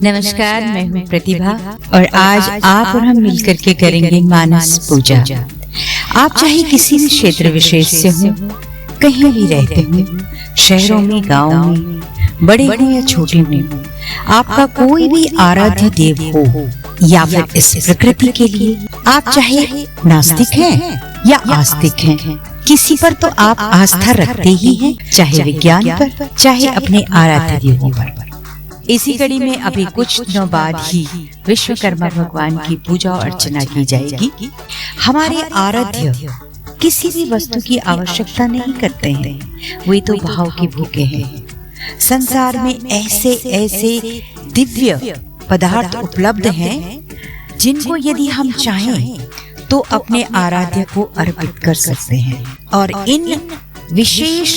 नमस्कार, मैं हूँ प्रतिभा और आज आप और हम मिलकर के करेंगे मानस पूजा। आप चाहे किसी भी क्षेत्र विशेष से हो, कहीं भी रहते हो, शहरों में, गाँव में, बड़े हो या छोटे हो, आपका कोई भी आराध्य देव हो या फिर इस प्रकृति के लिए आप चाहे नास्तिक हैं या आस्तिक हैं, किसी पर तो आप आस्था रखते ही हैं, चाहे विज्ञान पर, चाहे अपने आराध्य देवों पर। इसी कड़ी में अभी कुछ दिनों बाद ही विश्वकर्मा भगवान की पूजा और अर्चना की जाएगी। हमारे आराध्य किसी भी वस्तु की आवश्यकता नहीं करते हैं, वे तो भाव के भूखे हैं। संसार में ऐसे ऐसे दिव्य पदार्थ उपलब्ध हैं जिनको यदि हम चाहें तो अपने आराध्य को अर्पित कर सकते हैं, और इन विशेष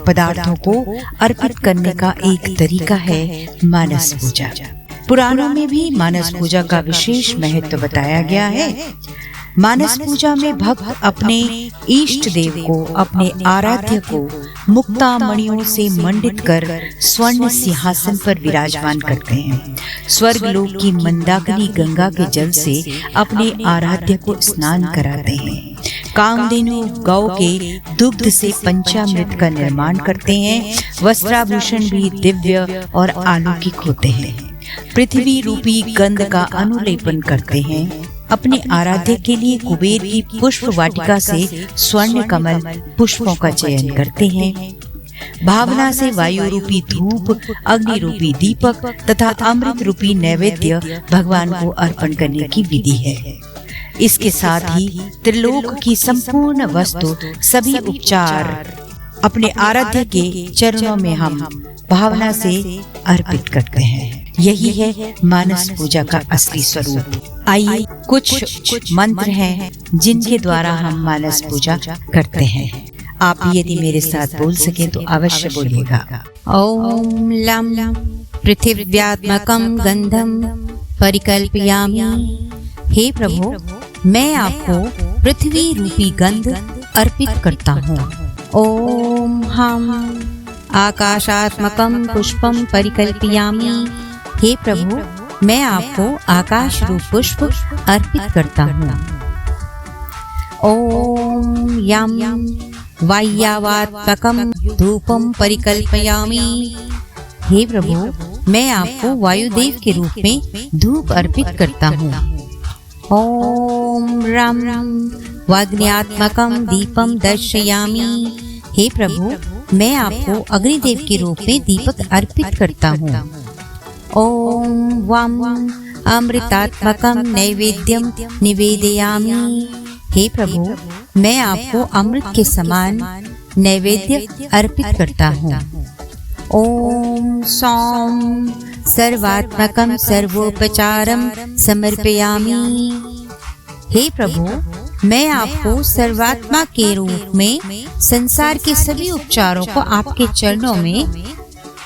पदार्थों को अर्पित करने का एक तरीका है मानस पूजा। पुराणों में भी मानस पूजा का विशेष महत्व बताया गया है। मानस पूजा में भक्त अपने इष्ट देव को, अपने आराध्य को मुक्ता मणियों से मंडित कर स्वर्ण सिंहासन पर विराजमान करते हैं। स्वर्ग लोक की मंदाकिनी गंगा के जल से अपने आराध्य को स्नान कराते हैं। कामधेनु गौ के दुग्ध से पंचामृत का निर्माण करते हैं। वस्त्राभूषण भी दिव्य और अलौकिक होते हैं। पृथ्वी रूपी गंध का अनुलेपन करते हैं। अपने आराध्य के लिए कुबेर की पुष्प वाटिका से स्वर्ण कमल पुष्पों का चयन करते हैं। भावना से वायु रूपी धूप, अग्नि रूपी दीपक तथा अमृत रूपी नैवेद्य भगवान को अर्पण करने की विधि है। इसके साथ ही त्रिलोक की संपूर्ण वस्तु, सभी उपचार अपने आराध्य के चरणों में हम भावना से अर्पित करते हैं। यही है मानस पूजा का असली स्वरूप। आइए कुछ मंत्र हैं जिनके द्वारा हम मानस पूजा करते हैं। आप यदि मेरे साथ बोल सके तो अवश्य बोलिएगा। ओम लम पृथिव्यात्मकं गंधम परिकल्पयामि। हे प्रभु, मैं आपको पृथ्वी रूपी गंध अर्पित करता हूँ। ओम हम आकाशात्मकं पुष्पम परिकल्पयामि। हे प्रभु, मैं आपको आकाश रूप पुष्प अर्पित करता हूँ। ओम यम वाय्यावात्मकं धूपम परिकल्पयामि। हे प्रभु, मैं आपको वायुदेव के रूप में धूप अर्पित करता हूँ। ओम रम वाग्न्यात्मकं दीपम दर्शयामि। हे प्रभु, मैं आपको अग्निदेव के रूप में दीपक अर्पित करता हूँ। ओम वम अमृतात्मकं नैवेद्यम निवेदयामि। हे प्रभु, मैं आपको अमृत के समान नैवेद्य अर्पित करता हूँ। ओम सौम सर्वात्मकं सर्वोपचारम समर्पयामि। हे प्रभु, मैं आपको सर्वात्मा के रूप में संसार के सभी उपचारों को आपके चरणों में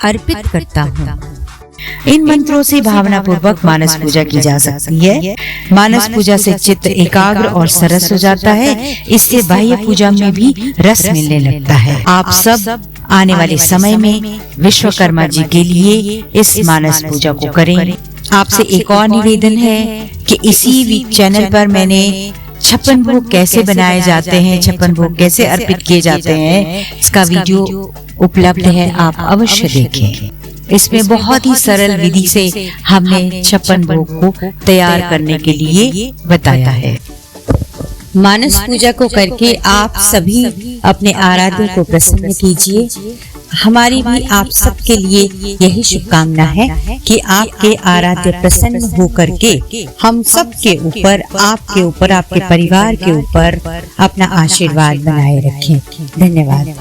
अर्पित करता हूँ। इन मंत्रों से भावना पूर्वक मानस पूजा की जा सकती है। मानस पूजा से चित्त एकाग्र और सरस हो जाता है। इससे बाह्य पूजा में भी रस मिलने लगता है। आप सब आने वाले समय में विश्वकर्मा जी के लिए इस मानस पूजा को करें। आपसे एक और निवेदन है कि इसी चैनल पर मैंने 56 भोग कैसे बनाए जाते हैं, 56 भोग कैसे अर्पित किए जाते हैं, इसका वीडियो उपलब्ध है, आप अवश्य देखें। इसमें बहुत ही सरल विधि से हमने 56 भोग को तैयार करने के लिए बताया है। मानस पूजा को करके आप सभी अपने आराध्य को प्रसन्न कीजिए। हमारी भी आप सबके लिए यही शुभकामना है कि आपके आराध्य प्रसन्न होकर के हम सब के ऊपर, आपके ऊपर, आपके परिवार के ऊपर अपना आशीर्वाद बनाए रखें। धन्यवाद।